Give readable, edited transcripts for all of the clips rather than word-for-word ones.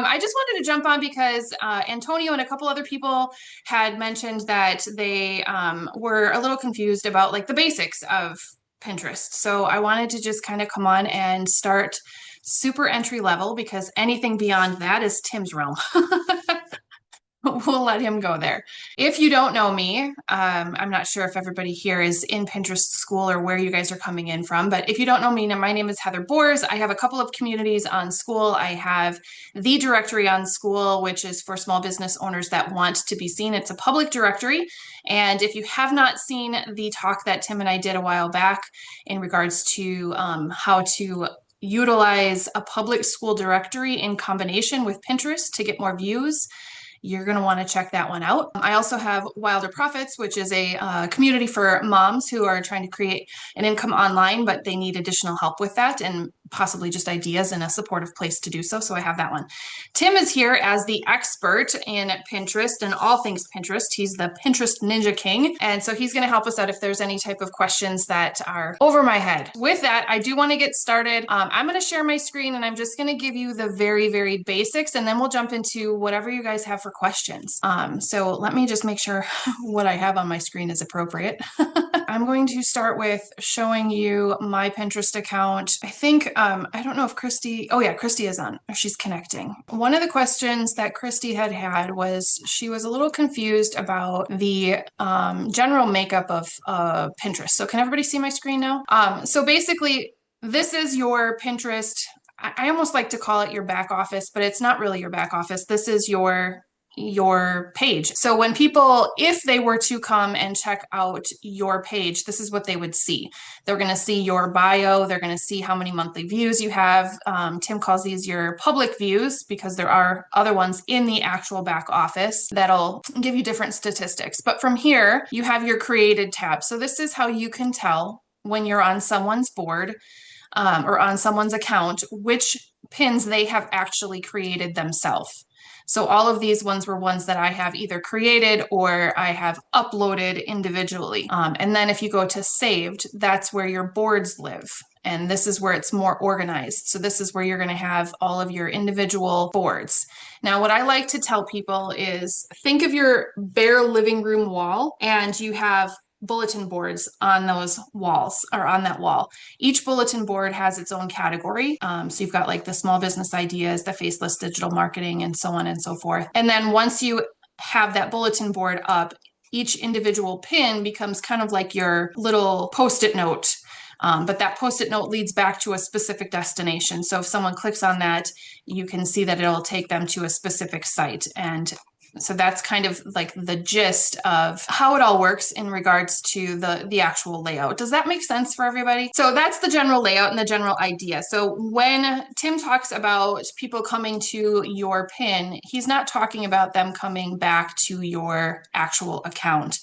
I just wanted to jump on because Antonio and a couple other people had mentioned that they were a little confused about like the basics of Pinterest. So I wanted to just kind of come on and start super entry level because anything beyond that is Tim's realm. We'll let him go there. If you don't know me, I'm not sure if everybody here is in Pinterest school or where you guys are coming in from, but if you don't know me, my name is Heather Bors. I have a couple of communities on School. I have the directory on School, which is for small business owners that want to be seen. It's a public directory. And if you have not seen the talk that Tim and I did a while back in regards to how to utilize a public school directory in combination with Pinterest to get more views, you're going to want to check that one out. I also have Wilder Profits, which is a community for moms who are trying to create an income online, but they need additional help with that and possibly just ideas and a supportive place to do so. So I have that one. Tim is here as the expert in Pinterest and all things Pinterest. He's the Pinterest Ninja King. And so he's going to help us out if there's any type of questions that are over my head. With that, I do want to get started. I'm going to share my screen and I'm just going to give you the very, very basics, and then we'll jump into whatever you guys have for questions. So let me just make sure what I have on my screen is appropriate. I'm going to start with showing you my Pinterest account. I think, I don't know if Christy, oh yeah, Christy is on, she's connecting. One of the questions that Christy had was she was a little confused about the general makeup of Pinterest. So can everybody see my screen now? So basically, this is your Pinterest. I almost like to call it your back office, but it's not really your back office. This is your page. So when people, if they were to come and check out your page, this is what they would see. They're going to see your bio. They're going to see how many monthly views you have. Tim calls these your public views because there are other ones in the actual back office that'll give you different statistics. But from here, you have your created tab. So this is how you can tell when you're on someone's board or on someone's account, which pins they have actually created themselves. So all of these ones were ones that I have either created or I have uploaded individually. And then if you go to saved, that's where your boards live. And this is where it's more organized. So this is where you're going to have all of your individual boards. Now, what I like to tell people is think of your bare living room wall and you have bulletin boards on those walls or on that wall. Each bulletin board has its own category. So you've got like the small business ideas, the faceless digital marketing, and so on and so forth. And then once you have that bulletin board up, each individual pin becomes kind of like your little post-it note. But that post-it note leads back to a specific destination. So if someone clicks on that, you can see that it'll take them to a specific site. And so that's kind of like the gist of how it all works in regards to the actual layout. Does that make sense for everybody? So that's the general layout and the general idea. So when Tim talks about people coming to your pin, he's not talking about them coming back to your actual account.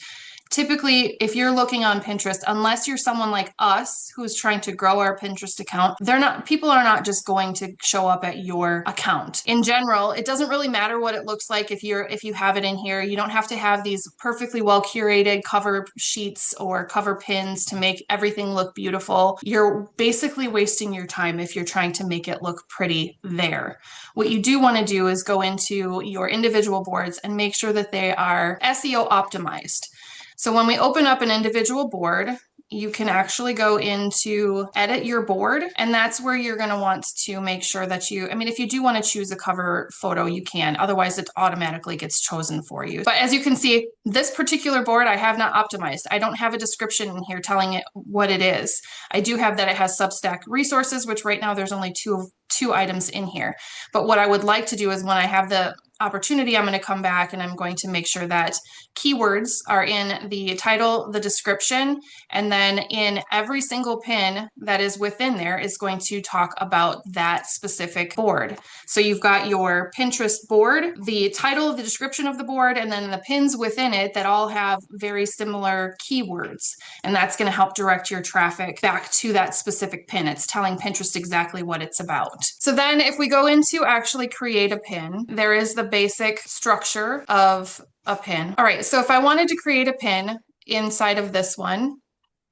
Typically, if you're looking on Pinterest, unless you're someone like us who's trying to grow our Pinterest account, people are not just going to show up at your account. In general, it doesn't really matter what it looks like if you have it in here. You don't have to have these perfectly well curated cover sheets or cover pins to make everything look beautiful. You're basically wasting your time if you're trying to make it look pretty there. What you do want to do is go into your individual boards and make sure that they are SEO optimized. So when we open up an individual board, you can actually go into edit your board, and that's where you're going to want to make sure that if you do want to choose a cover photo, you can. Otherwise, it automatically gets chosen for you. But as you can see, this particular board I have not optimized. I don't have a description in here telling it what it is. I do have that it has Substack resources, which right now there's only two items in here. But what I would like to do is when I have the opportunity, I'm going to come back and I'm going to make sure that keywords are in the title, the description, and then in every single pin that is within there is going to talk about that specific board. So you've got your Pinterest board, the title, the description of the board, and then the pins within it that all have very similar keywords. And that's going to help direct your traffic back to that specific pin. It's telling Pinterest exactly what it's about. So then if we go into actually create a pin, there is the basic structure of a pin. All right, so if I wanted to create a pin inside of this one,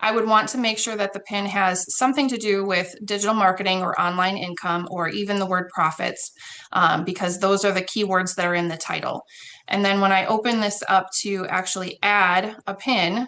I would want to make sure that the pin has something to do with digital marketing or online income or even the word profits, because those are the keywords that are in the title. And then when I open this up to actually add a pin,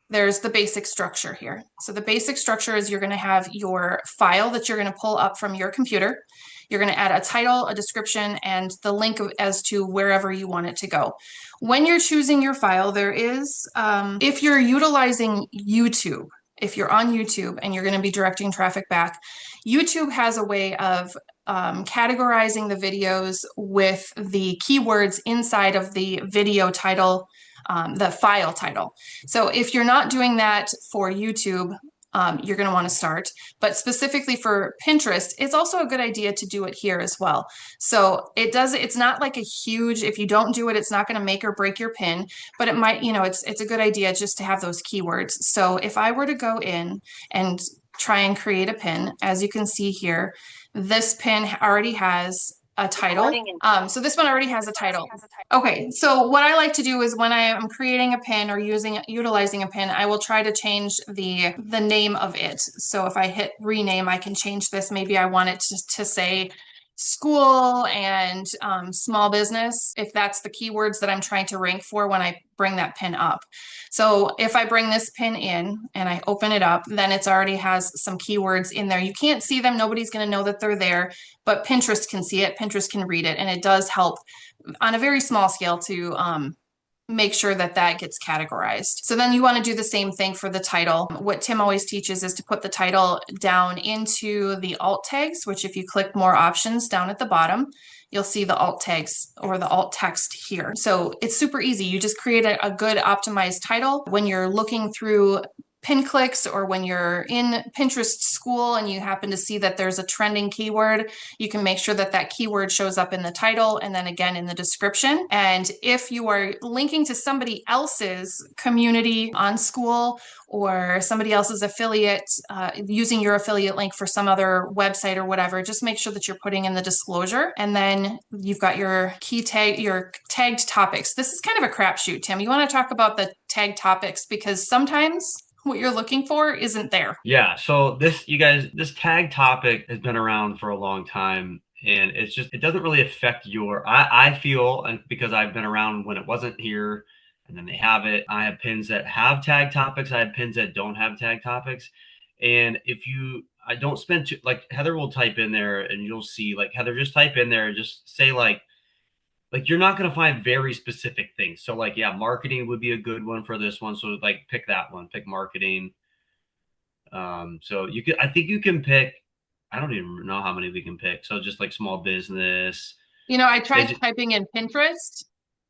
there's the basic structure here. So the basic structure is you're going to have your file that you're going to pull up from your computer. You're going to add a title, a description, and the link as to wherever you want it to go. When you're choosing your file, there is, if you're utilizing YouTube, if you're on YouTube and you're going to be directing traffic back, YouTube has a way of categorizing the videos with the keywords inside of the video title, the file title. So if you're not doing that for YouTube, you're going to want to start. But specifically for Pinterest, it's also a good idea to do it here as well. So it's not like a huge, if you don't do it, it's not going to make or break your pin, but it might, it's a good idea just to have those keywords. So if I were to go in and try and create a pin, as you can see here, this pin already has a title. So this one already has a title. Okay, so what I like to do is when I am creating a pin or utilizing a pin, I will try to change the name of it. So if I hit rename, I can change this. Maybe I want it to say school and small business, if that's the keywords that I'm trying to rank for when I bring that pin up. So if I bring this pin in and I open it up, then it's already has some keywords in there. You can't see them. Nobody's going to know that they're there, but Pinterest can see it. Pinterest can read it. And it does help on a very small scale to make sure that that gets categorized. So then you want to do the same thing for the title. What Tim always teaches is to put the title down into the alt tags, which if you click more options down at the bottom, you'll see the alt tags or the alt text here. So it's super easy. You just create a good optimized title. When you're looking through pin clicks or when you're in Pinterest school and you happen to see that there's a trending keyword, you can make sure that that keyword shows up in the title and then again in the description. And if you are linking to somebody else's community on school or somebody else's affiliate, using your affiliate link for some other website or whatever, just make sure that you're putting in the disclosure. And then you've got your your tagged topics. This is kind of a crapshoot, Tim. You want to talk about the tagged topics because sometimes what you're looking for isn't there. Yeah. So this tag topic has been around for a long time. And it doesn't really affect I feel, and because I've been around when it wasn't here and then they have it, I have pins that have tag topics. I have pins that don't have tag topics. And I don't spend too, like Heather will type in there and you'll see like Heather, just type in there and just say like you're not going to find very specific things. So like, yeah, marketing would be a good one for this one. So like pick that one, pick marketing. So I think you can pick, I don't even know how many we can pick. So just like small business. I tried typing in Pinterest.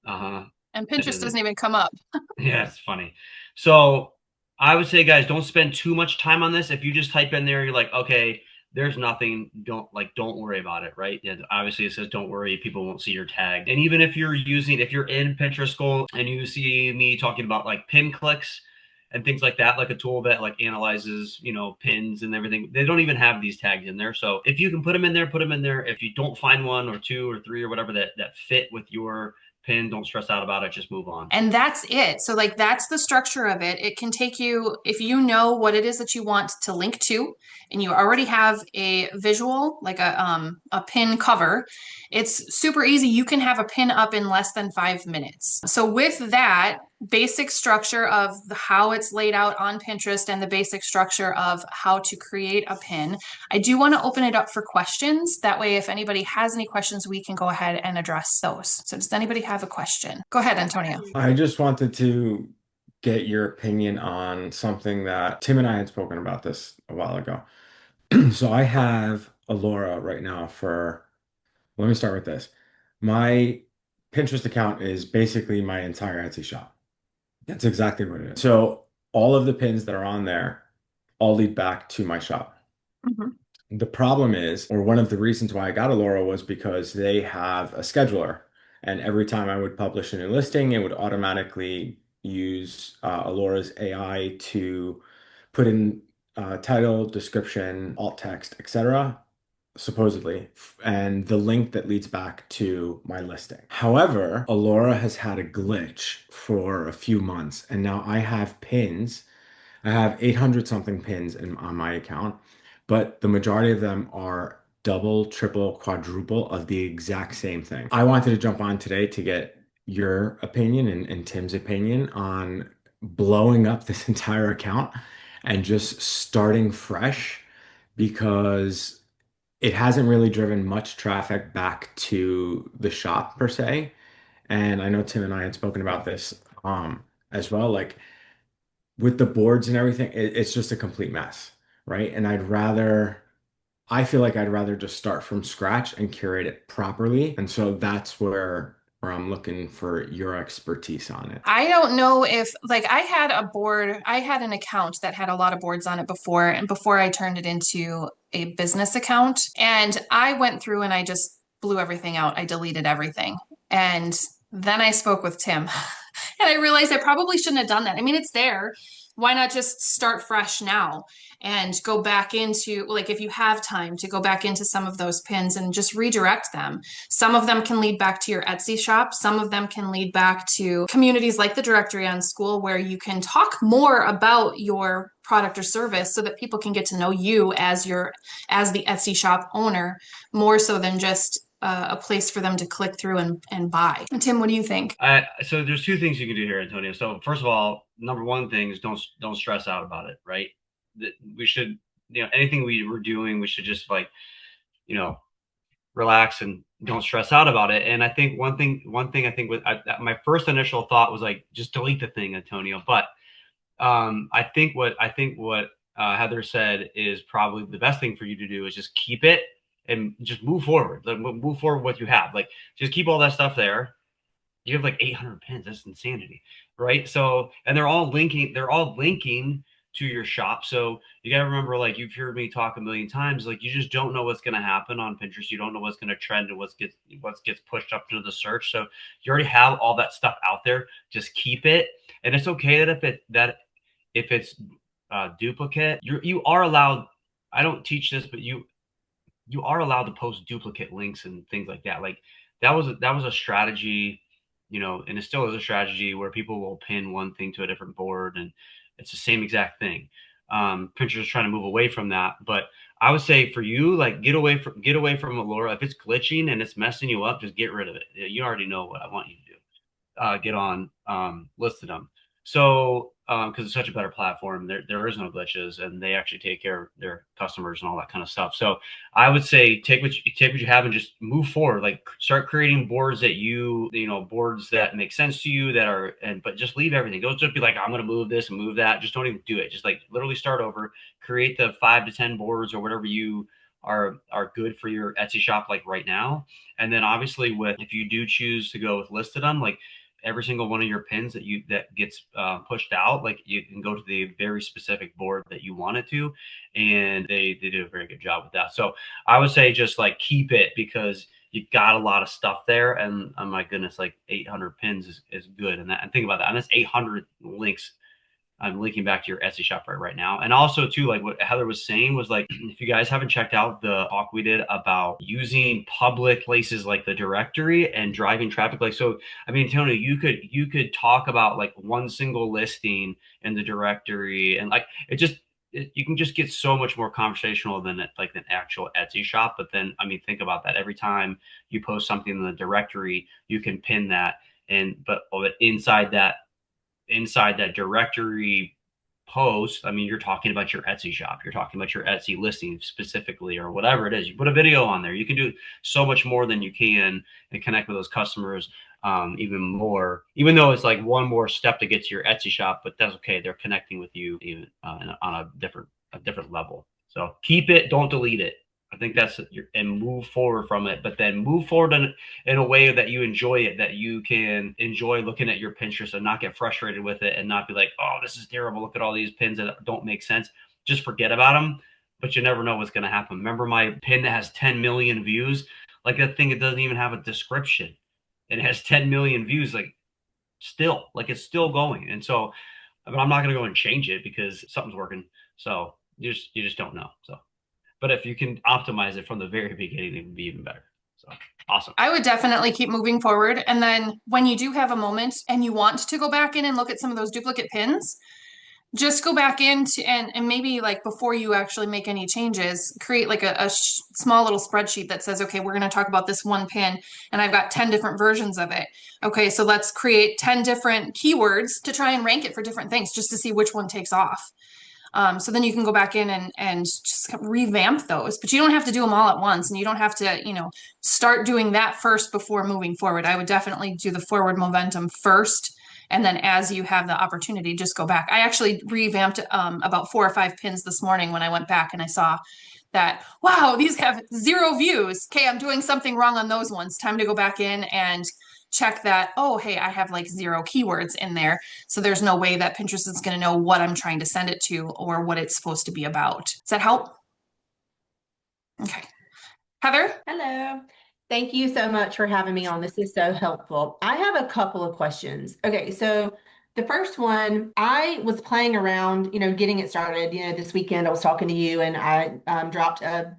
Uh-huh. And Pinterest doesn't even come up. Yeah, it's funny. So I would say, guys, don't spend too much time on this. If you just type in there, you're like, okay, there's nothing. Don't worry about it, right? And obviously it says don't worry, people won't see your tag. And even if you're in Pinterest School and you see me talking about like pin clicks and things like that, like a tool that like analyzes, pins and everything, they don't even have these tags in there. So if you can put them in there, put them in there. If you don't find one or two or three or whatever that fit with your pin, don't stress out about it, just move on. And that's it. So like that's the structure of it. It can take you, if you know what it is that you want to link to and you already have a visual like a pin cover, it's super easy. You can have a pin up in less than 5 minutes. So with that basic structure of how it's laid out on Pinterest and the basic structure of how to create a pin, I do want to open it up for questions. That way, if anybody has any questions, we can go ahead and address those. So does anybody have a question? Go ahead, Antonio. I just wanted to get your opinion on something that Tim and I had spoken about this a while ago. So I have Alora right now let me start with this. My Pinterest account is basically my entire Etsy shop. That's exactly what it is. So all of the pins that are on there all lead back to my shop. Mhm. The problem is, or one of the reasons why I got Alora was because they have a scheduler. And every time I would publish a new listing, it would automatically use Alora's AI to put in title, description, alt text, etc., supposedly, and the link that leads back to my listing. However, Alora has had a glitch for a few months, and now I have pins I have 800 something pins on my account, but the majority of them are double, triple, quadruple of the exact same thing. I wanted to jump on today to get your opinion and Tim's opinion on blowing up this entire account and just starting fresh because it hasn't really driven much traffic back to the shop per se. And I know Tim and I had spoken about this as well. Like with the boards and everything, it's just a complete mess, right? And I feel like I'd rather just start from scratch and curate it properly. And so that's where I'm looking for your expertise on it. I don't know if like I had an account that had a lot of boards on it before, and before I turned it into a business account. And I went through and I just blew everything out. I deleted everything. And then I spoke with Tim and I realized I probably shouldn't have done that. I mean, it's there. Why not just start fresh now and go back into, like, if you have time to go back into some of those pins and just redirect them. Some of them can lead back to your Etsy shop. Some of them can lead back to communities like the Directory on School, where you can talk more about your product or service so that people can get to know you as the Etsy shop owner, more so than just a place for them to click through and buy. Tim, what do you think? So there's two things you can do here, Antonio. So first of all, number one thing is don't stress out about it, right? We should, anything we were doing, we should just like, you know, relax and don't stress out about it. And I think one thing I think my first initial thought was like, just delete the thing, Antonio. But I think what Heather said is probably the best thing for you to do is just keep it and just move forward. Like, move forward with what you have. Like, just keep all that stuff there. You have like 800 pins. That's insanity, right? So, and they're all linking. They're all linking to your shop. So you got to remember, like you've heard me talk a million times, like you just don't know what's going to happen on Pinterest. You don't know what's going to trend and what gets pushed up to the search. So you already have all that stuff out there. Just keep it, and it's okay if it's duplicate, you are allowed. I don't teach this, but you are allowed to post duplicate links and things like that. Like that was a strategy, and it still is a strategy where people will pin one thing to a different board, and it's the same exact thing. Pinterest is trying to move away from that, but I would say for you, like get away from it, Laura. If it's glitching and it's messing you up, just get rid of it. You already know what I want you to do. Get on Listedom. So because it's such a better platform, there is no glitches, and they actually take care of their customers and all that kind of stuff. So I would say take what you have and just move forward. Like start creating boards that boards that make sense to you but just leave everything. Don't just be like, I'm going to move this and move that. Just don't even do it. Just like literally start over, create the 5 to 10 boards or whatever you are good for your Etsy shop like right now. And then obviously if you do choose to go with Listedom, like every single one of your pins that gets pushed out, like you can go to the very specific board that you want it to, and they do a very good job with that. So I would say just like keep it, because you got a lot of stuff there, and oh my goodness, like 800 pins is good. And think about that, and that's 800 links. I'm linking back to your Etsy shop right now. And also too, like what Heather was saying was like, if you guys haven't checked out the talk we did about using public places like the directory and driving traffic, like, so, I mean, Tony, you could talk about like one single listing in the directory, and like, you can just get so much more conversational than an actual Etsy shop. But then, I mean, think about that. Every time you post something in the directory, you can pin that, but inside that directory post, I mean, you're talking about your Etsy shop, you're talking about your Etsy listing specifically, or whatever it is. You put a video on there, you can do so much more than you can and connect with those customers even more, even though it's like one more step to get to your Etsy shop, but that's okay. They're connecting with you even on a different level. So keep it, don't delete it. I think and move forward from it, but then move forward in a way that you enjoy it, that you can enjoy looking at your Pinterest and not get frustrated with it and not be like, oh, this is terrible. Look at all these pins that don't make sense. Just forget about them, but you never know what's going to happen. Remember my pin that has 10 million views? Like that thing, it doesn't even have a description. And it has 10 million views, like it's still going. And so, but I'm not going to go and change it because something's working. So you just don't know. So. But if you can optimize it from the very beginning, it would be even better. So awesome. I would definitely keep moving forward. And then when you do have a moment and you want to go back in and look at some of those duplicate pins, just go back into and maybe like before you actually make any changes, create like a small little spreadsheet that says, okay, we're going to talk about this one pin and I've got 10 different versions of it. Okay, so let's create 10 different keywords to try and rank it for different things just to see which one takes off. So then you can go back in and just revamp those, but you don't have to do them all at once, and you don't have to, start doing that first before moving forward. I would definitely do the forward momentum first, and then as you have the opportunity, just go back. I actually revamped about 4 or 5 pins this morning when I went back and I saw that, wow, these have 0 views. Okay, I'm doing something wrong on those ones. Time to go back in and check that, oh, hey, I have like 0 keywords in there. So there's no way that Pinterest is going to know what I'm trying to send it to or what it's supposed to be about. Does that help? Okay. Heather? Hello. Thank you so much for having me on. This is so helpful. I have a couple of questions. Okay, so the first one, I was playing around, getting it started. This weekend I was talking to you and I dropped a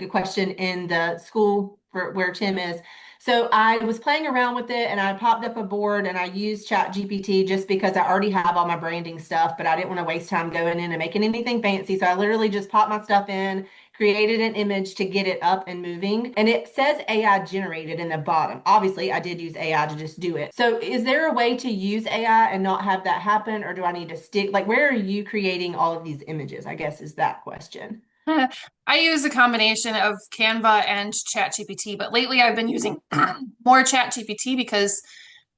question in the school for where Tim is. So I was playing around with it and I popped up a board and I used ChatGPT just because I already have all my branding stuff, but I didn't want to waste time going in and making anything fancy. So I literally just popped my stuff in, created an image to get it up and moving. And it says AI generated in the bottom. Obviously, I did use AI to just do it. So is there a way to use AI and not have that happen? Or do I need to stick, like, where are you creating all of these images? I guess is that question. I use a combination of Canva and ChatGPT, but lately I've been using more ChatGPT because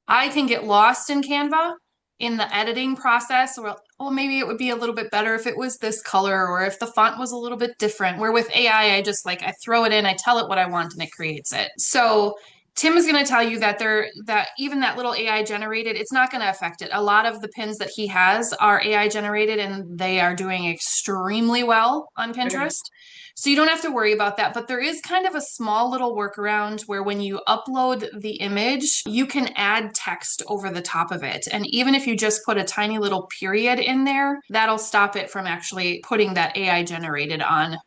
I can get lost in Canva in the editing process, or well, maybe it would be a little bit better if it was this color or if the font was a little bit different. Where with AI, I just like I throw it in, I tell it what I want, and it creates it. So Tim is going to tell you that that even that little AI generated, it's not going to affect it. A lot of the pins that he has are AI generated, and they are doing extremely well on Okay. Pinterest. So you don't have to worry about that. But there is kind of a small little workaround where when you upload the image, you can add text over the top of it. And even if you just put a tiny little period in there, that'll stop it from actually putting that AI generated on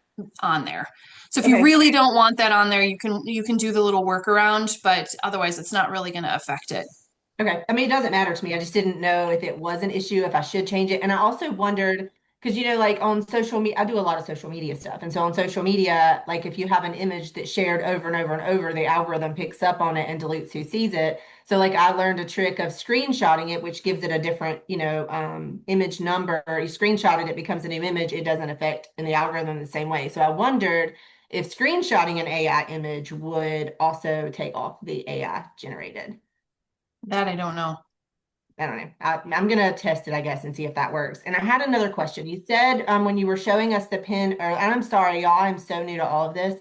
there. So if you Okay. really don't want that on there, you can do the little workaround, but otherwise it's not really going to affect it. Okay. I mean, it doesn't matter to me. I just didn't know if it was an issue, if I should change it. And I also wondered, because, like on social media, I do a lot of social media stuff. And so on social media, like if you have an image that's shared over and over and over, the algorithm picks up on it and deletes who sees it. So like I learned a trick of screenshotting it, which gives it a different, image number. You screenshot it, it becomes a new image. It doesn't affect in the algorithm the same way. So I wondered if screenshotting an AI image would also take off the AI generated. That I don't know. I don't know. I'm gonna test it, I guess, and see if that works. And I had another question. You said when you were showing us the pin, or and I'm sorry, y'all, I'm so new to all of this.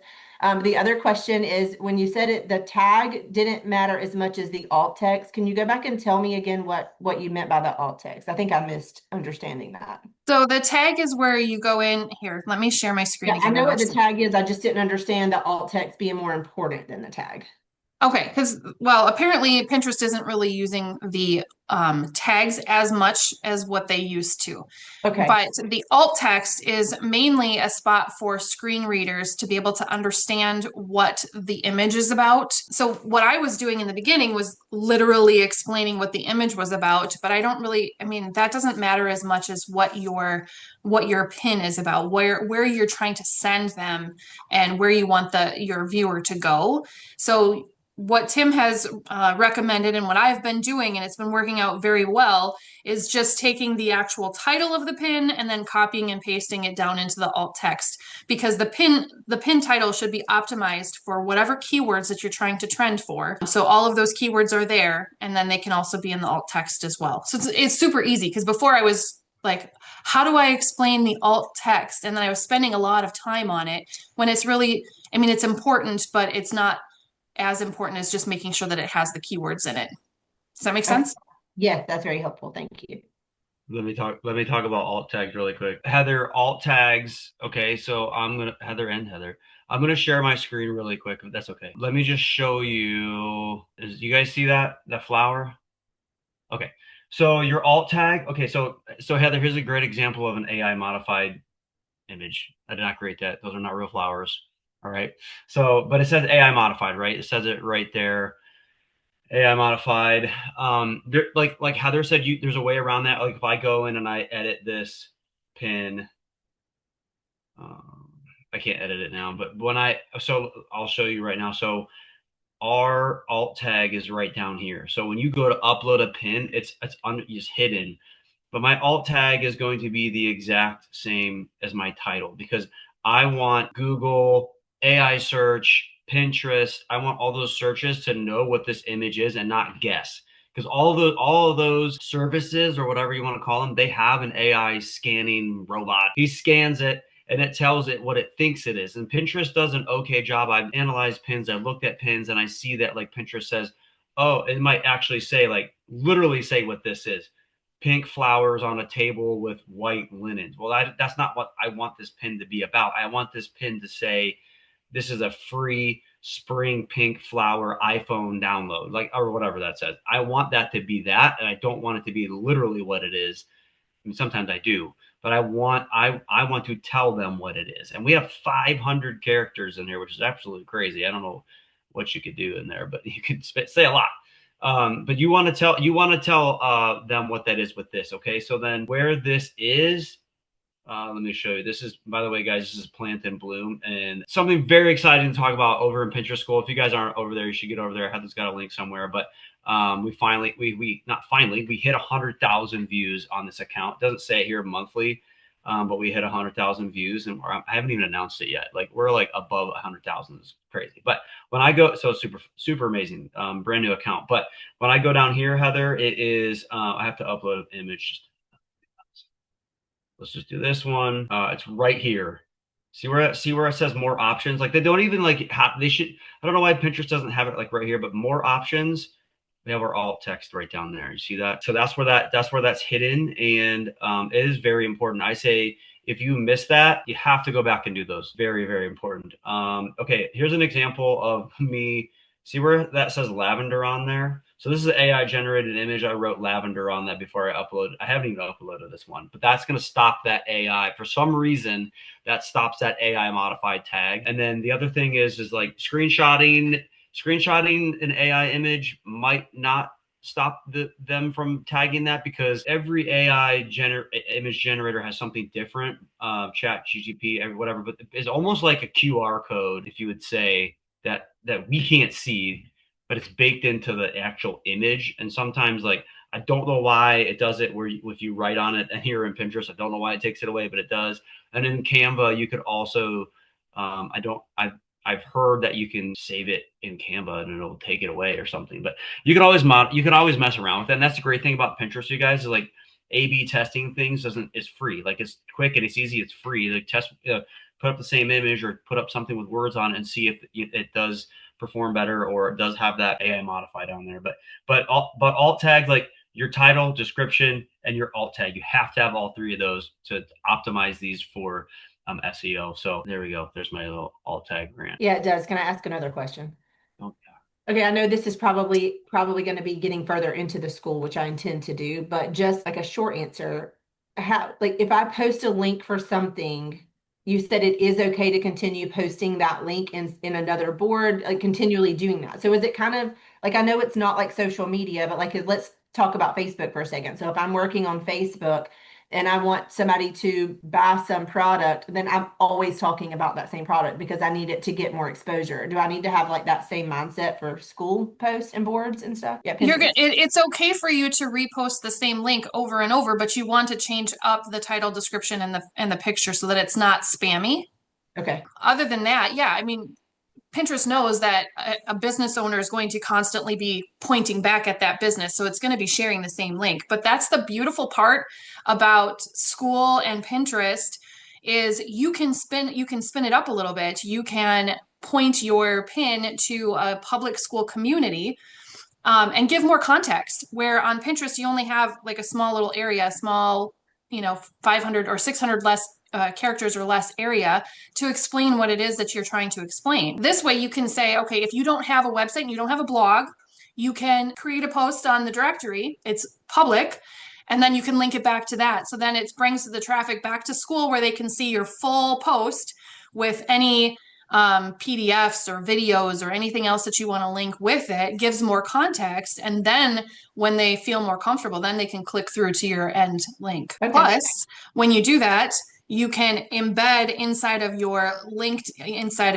The other question is when you said it, the tag didn't matter as much as the alt text. Can you go back and tell me again what you meant by the alt text? I think I missed understanding that. So the tag is where you go in here. Let me share my screen Yeah, I again. know what the tag is. I just didn't understand the alt text being more important than the tag. Okay, because well, apparently Pinterest isn't really using the tags as much as what they used to. Okay. But the alt text is mainly a spot for screen readers to be able to understand what the image is about. So what I was doing in the beginning was literally explaining what the image was about, but I don't really, I mean, that doesn't matter as much as what your pin is about, where you're trying to send them and where you want your viewer to go. So what Tim has recommended and what I've been doing, and it's been working out very well, is just taking the actual title of the pin and then copying and pasting it down into the alt text, because the pin title should be optimized for whatever keywords that you're trying to trend for. So all of those keywords are there, and then they can also be in the alt text as well. So it's super easy, because before I was like, how do I explain the alt text? And then I was spending a lot of time on it when it's really, I mean, it's important, but it's not as important as just making sure that it has the keywords in it. Does that make Okay. sense? Yes, that's very helpful. Thank you. Let me talk about alt tags really quick. Heather, alt tags. Okay, so Heather. I'm gonna share my screen really quick if that's okay. Let me just show you. You guys see that flower? Okay. So your alt tag. Okay, so Heather, here's a great example of an AI modified image. I did not create that. Those are not real flowers. All right. So, but it says AI modified, right? It says it right there. AI modified. There, like Heather said, there's a way around that. Like if I go in and I edit this pin, I can't edit it now, but so I'll show you right now. So our alt tag is right down here. So when you go to upload a pin, it's hidden. But my alt tag is going to be the exact same as my title because I want Google, AI search, Pinterest. I want all those searches to know what this image is and not guess. Because all of those services or whatever you want to call them, they have an AI scanning robot. He scans it and it tells it what it thinks it is. And Pinterest does an okay job. I've analyzed pins, I've looked at pins, and I see that like Pinterest says, oh, it might actually say like literally say what this is. Pink flowers on a table with white linens. Well, that's not what I want this pin to be about. I want this pin to say this is a free spring pink flower iPhone download, like or whatever that says. I want that to be that, and I don't want it to be literally what it is. I mean, sometimes I do, but I want to tell them what it is. And we have 500 characters in here, which is absolutely crazy. I don't know what you could do in there, but you could say a lot. But you want to tell them what that is with this. Okay, so then where this is, let me show you. This is, by the way, guys, this is Plant and Bloom, and something very exciting to talk about over in Pinterest School. If you guys aren't over there, you should get over there. Heather's got a link somewhere, but we hit 100,000 views on this account. It doesn't say it here monthly, but we hit 100,000 views, and I haven't even announced it yet. Like we're like above 100,000. It's crazy. But when I go, so super amazing, brand new account. But when I go down here, Heather, it is I have to upload an image. Let's just do this one. It's right here. See where it says more options? Like they don't even like they should. I don't know why Pinterest doesn't have it like right here, but more options. We have our alt text right down there. You see that? So that's where that's hidden, and it is very important. I say if you miss that, you have to go back and do those. Very, very important. Okay, here's an example of me. See where that says lavender on there? So this is an AI generated image. I wrote lavender on that before I uploaded. I haven't even uploaded this one, but that's going to stop that AI. For some reason, that stops that AI modified tag. And then the other thing is like screenshotting an AI image might not stop them from tagging that because every AI image generator has something different. Chat, GTP, whatever, but it's almost like a QR code, if you would say that we can't see, but it's baked into the actual image. And sometimes, like, I don't know why it does it where if you write on it, and here in Pinterest, I don't know why it takes it away, but it does. And in Canva, you could also, I've heard that you can save it in Canva and it'll take it away or something. But you can always mess around with it. And that's the great thing about Pinterest, you guys, is like A/B testing things is free. Like it's quick and it's easy. It's free. Like put up the same image or put up something with words on it and see if it does perform better or it does have that AI modified on there. But alt tag, like your title, description, and your alt tag, you have to have all three of those to optimize these for SEO. So there we go. There's my little alt tag grant. Yeah, it does. Can I ask another question? Oh, yeah. Okay, I know this is probably going to be getting further into the school, which I intend to do, but just like a short answer, like if I post a link for something, you said it is okay to continue posting that link in another board, like continually doing that. So is it kind of like, I know it's not like social media, but like let's talk about Facebook for a second. So if I'm working on Facebook and I want somebody to buy some product, then I'm always talking about that same product because I need it to get more exposure. Do I need to have like that same mindset for school posts and boards and stuff? Yeah, it's okay for you to repost the same link over and over, but you want to change up the title, description, and the picture so that it's not spammy. Okay. Other than that, yeah, I mean, Pinterest knows that a business owner is going to constantly be pointing back at that business. So it's going to be sharing the same link. But that's the beautiful part about school and Pinterest is you can spin it up a little bit. You can point your pin to a public school community and give more context, where on Pinterest, you only have like a small little area, 500 or 600 less characters or less area to explain what it is that you're trying to explain. This way you can say, okay, if you don't have a website and you don't have a blog, you can create a post on the directory. It's public. And then you can link it back to that. So then it brings the traffic back to school where they can see your full post with any PDFs or videos or anything else that you want to link with it, gives more context. And then when they feel more comfortable, then they can click through to your end link. Okay. Plus, when you do that, you can embed inside of your LinkedIn, inside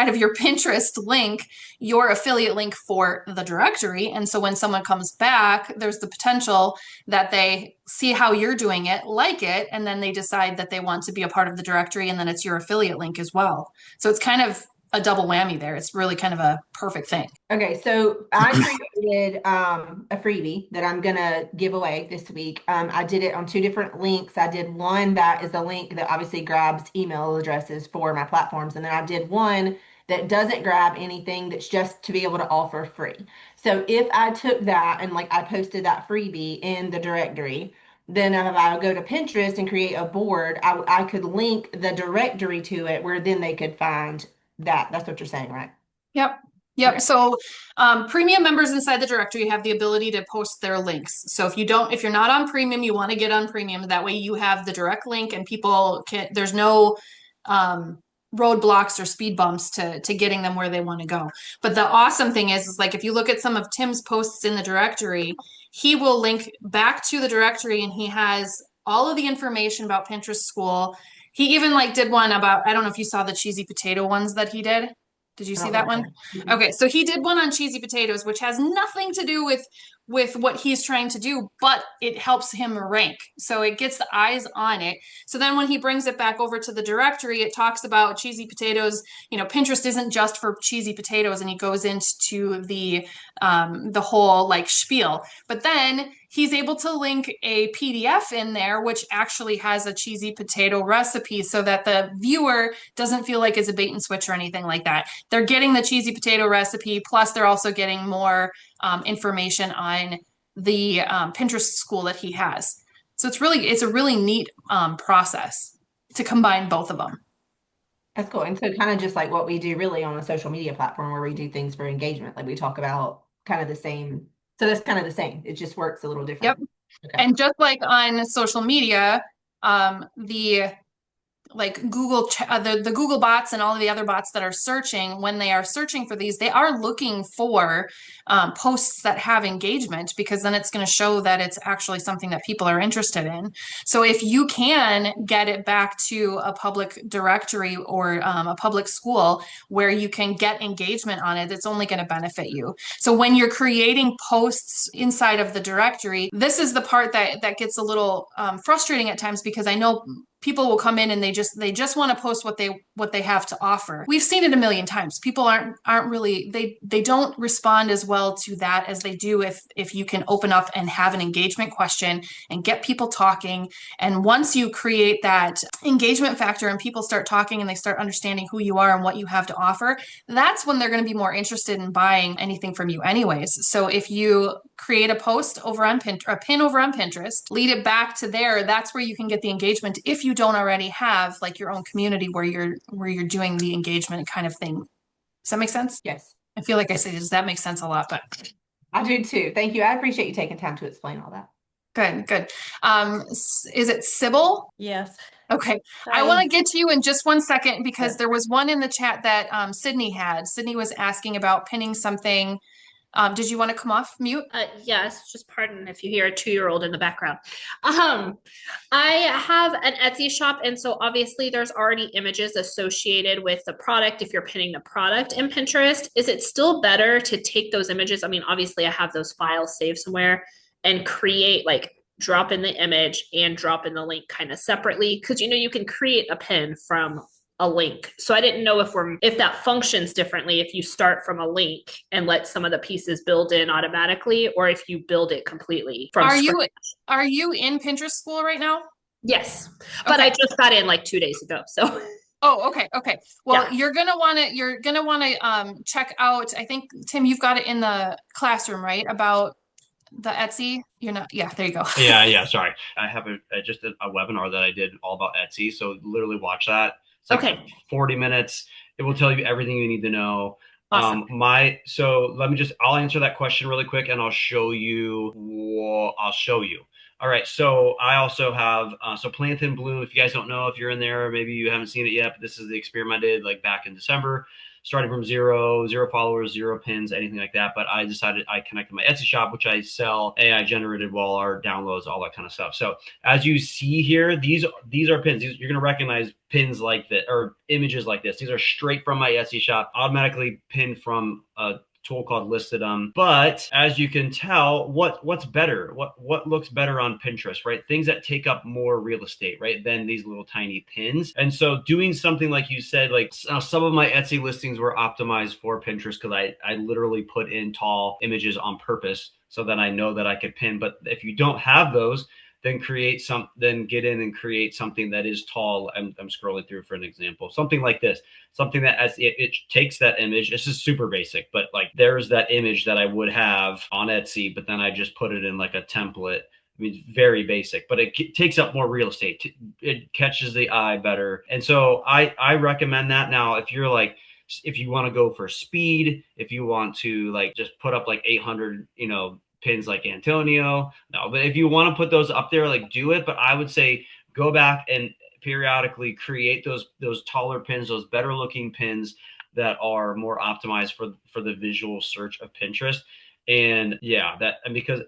of your Pinterest link, your affiliate link for the directory. And so when someone comes back, there's the potential that they see how you're doing it, like it, and then they decide that they want to be a part of the directory, and then it's your affiliate link as well. So it's kind of a double whammy there. It's really kind of a perfect thing. Okay, so I created a freebie that I'm gonna give away this week. I did it on 2 different links. I did one that is a link that obviously grabs email addresses for my platforms, and then I did one that doesn't grab anything, that's just to be able to offer free. So if I took that and like I posted that freebie in the directory, then if I go to Pinterest and create a board, I could link the directory to it where then they could find that. That's what you're saying, right? Yep. Yep. Okay. So premium members inside the directory have the ability to post their links. So if you're not on premium, you want to get on premium. That way you have the direct link and there's no roadblocks or speed bumps to getting them where they want to go. But the awesome thing is like if you look at some of Tim's posts in the directory, he will link back to the directory and he has all of the information about Pinterest School. He even like did one about, I don't know if you saw the cheesy potato ones that he did. Did you see that one? Okay, so he did one on cheesy potatoes, which has nothing to do with what he's trying to do, but it helps him rank. So it gets the eyes on it. So then when he brings it back over to the directory, it talks about cheesy potatoes. Pinterest isn't just for cheesy potatoes, and he goes into the whole like spiel. But then he's able to link a PDF in there, which actually has a cheesy potato recipe so that the viewer doesn't feel like it's a bait and switch or anything like that. They're getting the cheesy potato recipe, plus they're also getting more information on the Pinterest school that he has. So it's a really neat process to combine both of them. That's cool. And so kind of just like what we do really on a social media platform where we do things for engagement, like we talk about kind of the same. So that's kind of the same. It just works a little different. Yep. Okay. And just like on social media, the the Google bots and all of the other bots that are searching, when they are searching for these, they are looking for posts that have engagement, because then it's going to show that it's actually something that people are interested in. So if you can get it back to a public directory or a public school where you can get engagement on it, it's only going to benefit you. So when you're creating posts inside of the directory, this is the part that gets a little frustrating at times, because I know people will come in and they just want to post what they have to offer. We've seen it a million times. People aren't really, they don't respond as well to that as they do if you can open up and have an engagement question and get people talking. And once you create that engagement factor and people start talking and they start understanding who you are and what you have to offer, that's when they're going to be more interested in buying anything from you anyways. So if you create a post over on Pinterest, a pin over on Pinterest, lead it back to there, that's where you can get the engagement if you don't already have like your own community where you're doing the engagement kind of thing. Does that make sense? Yes. I feel like I say, does that make sense a lot? But I do too. Thank you. I appreciate you taking time to explain all that. good. Is it Sybil? Yes. Okay. I Hi. want to get to you in just one second, because Sure. there was one in the chat that Sydney had. Sydney was asking about pinning something. Did you want to come off mute? Yes, just pardon if you hear a 2-year-old in the background. I have an Etsy shop, and so obviously there's already images associated with the product if you're pinning the product in Pinterest. Is it still better to take those images? I mean, obviously I have those files saved somewhere, and create like drop in the image and drop in the link kind of separately, because you can create a pin from a link. So I didn't know if that functions differently if you start from a link and let some of the pieces build in automatically, or if you build it completely from scratch. Are you in Pinterest school right now? Yes, but Okay. I just got in like 2 days ago. So Oh, okay. Well, Yeah. you're gonna want to check out, I think, Tim, you've got it in the classroom, right? About the Etsy. You're not, yeah, there you go. Yeah. Sorry, I have just a webinar that I did all about Etsy. So literally watch that. It's like Okay. 40 minutes. It will tell you everything you need to know. Awesome. So I'll answer that question really quick, and I'll show you. All right. So I also have, so Plant and Bloom. If you guys don't know, if you're in there, maybe you haven't seen it yet, but this is the experiment I did like back in December, starting from zero followers, 0 pins, anything like that. But I decided I connected my Etsy shop, which I sell AI generated wall art, downloads, all that kind of stuff. So as you see here, these are pins. You're going to recognize pins like that or images like this. These are straight from my Etsy shop, automatically pinned from a tool called Listedum. But as you can tell, what's better? What looks better on Pinterest, right? Things that take up more real estate, right? Than these little tiny pins. And so doing something like you said, like some of my Etsy listings were optimized for Pinterest because I literally put in tall images on purpose so that I know that I could pin. But if you don't have those, then get in and create something that is tall. I'm scrolling through for an example, something like this, something that as it takes that image. This is super basic, but like there's that image that I would have on Etsy, but then I just put it in like a template. I mean, it's very basic, but it takes up more real estate. It catches the eye better. And so I recommend that. Now, if you want to go for speed, if you want to like just put up like 800, pins like Antonio. No, but if you want to put those up there, like do it. But I would say go back and periodically create those taller pins, those better looking pins that are more optimized for the visual search of Pinterest. And yeah, and because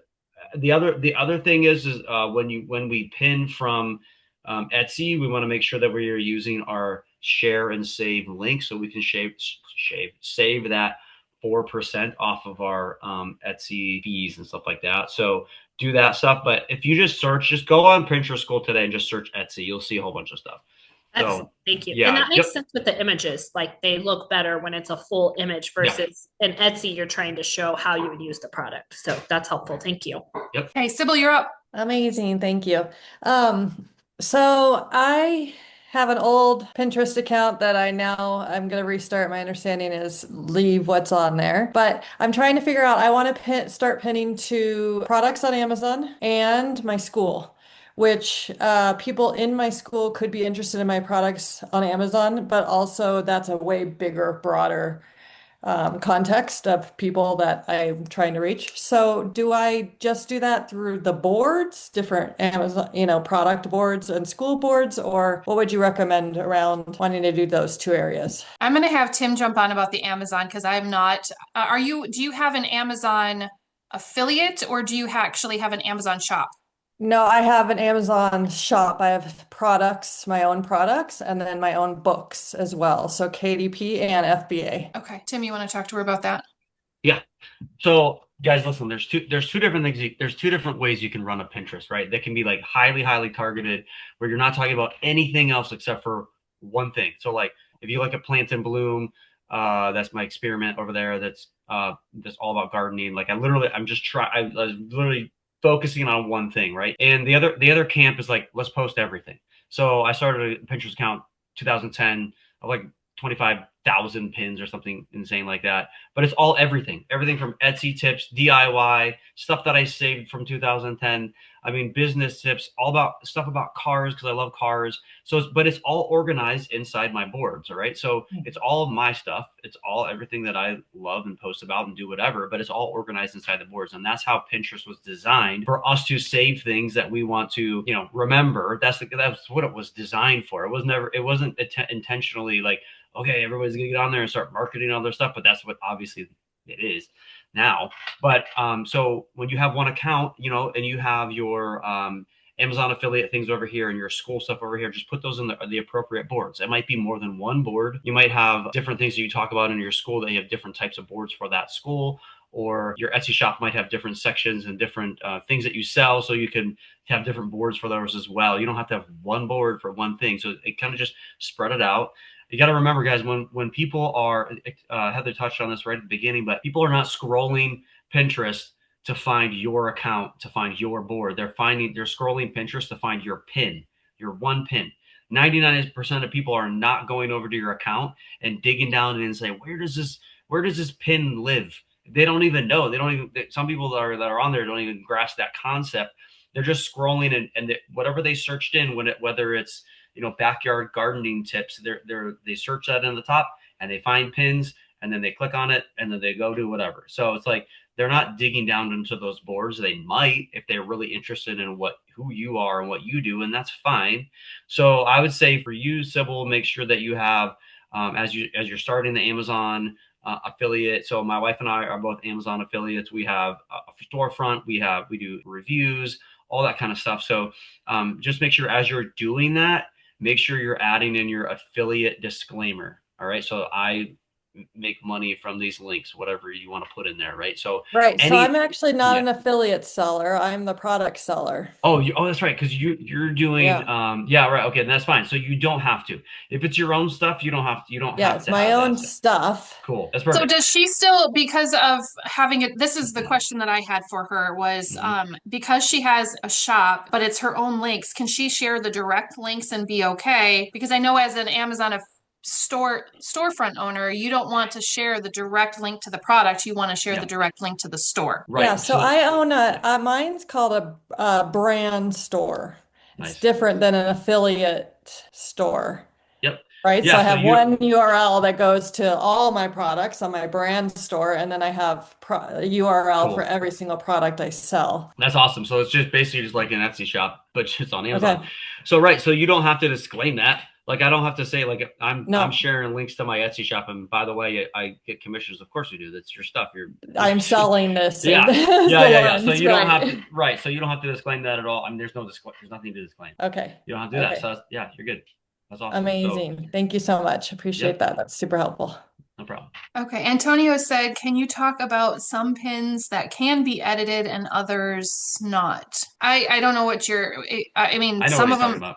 the other thing is when we pin from Etsy, we want to make sure that we are using our share and save link so we can save that 4% off of our Etsy fees and stuff like that. So do that stuff. But if you just go on Pinterest School today and just search Etsy, you'll see a whole bunch of stuff. Excellent. Thank you. Yeah, and that makes sense with the images. Like they look better when it's a full image versus in Etsy, you're trying to show how you would use the product. So that's helpful. Thank you. Yep. Hey, Sybil, you're up. Amazing, thank you. So I have an old Pinterest account that I'm going to restart. My understanding is leave what's on there, but I'm trying to figure out, I want to start pinning to products on Amazon and my school, which people in my school could be interested in my products on Amazon, but also that's a way bigger, broader context of people that I'm trying to reach. So do I just do that through the boards, different Amazon, product boards and school boards, or what would you recommend around wanting to do those two areas? I'm going to have Tim jump on about the Amazon because I'm not. Do you have an Amazon affiliate or do you actually have an Amazon shop? No, I have an Amazon shop. I have products, my own products, and then my own books as well. So KDP and FBA. Okay. Tim, you want to talk to her about that? Yeah. So guys, listen, there's two different things. There's two different ways you can run a Pinterest, right? That can be like highly targeted where you're not talking about anything else except for one thing. So like if you look at Plant and Bloom, that's my experiment over there. That's all about gardening. Like I was literally focusing on one thing, right? And the other camp is like, let's post everything. So I started a Pinterest account 2010 of like 25,000 pins or something insane like that. But it's all everything from Etsy tips, DIY stuff that I saved from 2010. I mean, business tips, all about stuff about cars because I love cars. But it's all organized inside my boards. All right. So it's all my stuff. It's all everything that I love and post about and do whatever, but it's all organized inside the boards. And that's how Pinterest was designed, for us to save things that we want to, remember. That's what it was designed for. It wasn't intentionally like, okay, everybody's gonna get on there and start marketing all their stuff, but that's what obviously it is now. But so when you have one account, and you have your Amazon affiliate things over here and your school stuff over here, just put those in the appropriate boards. It might be more than one board. You might have different things that you talk about in your school that you have different types of boards for that school, or your Etsy shop might have different sections and different things that you sell. So you can have different boards for those as well. You don't have to have one board for one thing. So it kind of just spread it out. You got to remember, guys, when people are, Heather touched on this right at the beginning, but people are not scrolling Pinterest to find your account, to find your board. They're scrolling Pinterest to find your pin, your one pin. 99% of people are not going over to your account and digging down and say, where does this pin live? They don't even know. Some people that are on there don't even grasp that concept. They're just scrolling and whatever they searched in, whether it's backyard gardening tips, they search that in the top and they find pins and then they click on it and then they go do whatever. So it's like they're not digging down into those boards. They might if they're really interested in who you are and what you do, and that's fine. So I would say for you, Sybil, make sure that you have as you're starting the Amazon affiliate. So my wife and I are both Amazon affiliates. We have a storefront. We do reviews, all that kind of stuff. So just make sure as you're doing that, make sure you're adding in your affiliate disclaimer. All right. So I make money from these links, whatever you want to put in there. Right. So Right. So I'm actually not yeah. an affiliate seller. I'm the product seller. Oh, that's right. Because you're doing Yeah. right. Okay, that's fine. So you don't have to. If it's your own stuff, you don't have to. You don't Yeah, have it's to my have own that stuff. stuff. Cool. That's So perfect. does she still, because of having it, this is the question that I had for her was, because she has a shop, but it's her own links, can she share the direct links and be okay? Because I know as an Amazon storefront owner, you don't want to share the direct link to the product. You want to share the direct link to the store. Right. Yeah, so I own mine's called a brand store. It's Nice. different than an affiliate store. Yep. Right. Yeah, So I have one URL that goes to all my products on my brand store, and then I have a URL for every single product I sell. That's awesome. So it's just basically just like an Etsy shop, but just on Amazon. Okay. So so you don't have to disclaim that. Like I don't have to say like I'm sharing links to my Etsy shop, and by the way, I get commissions. Of course you do. That's your stuff. I'm selling this. Yeah. So you don't have to, so you don't have to disclaim that at all. I mean, there's nothing to disclaim. Okay. You don't have to do that. So you're good. That's awesome. Amazing. Thank you so much. Appreciate that. That's super helpful. No problem. Okay. Antonio said, can you talk about some pins that can be edited and others not? I don't know what I know some of them. About.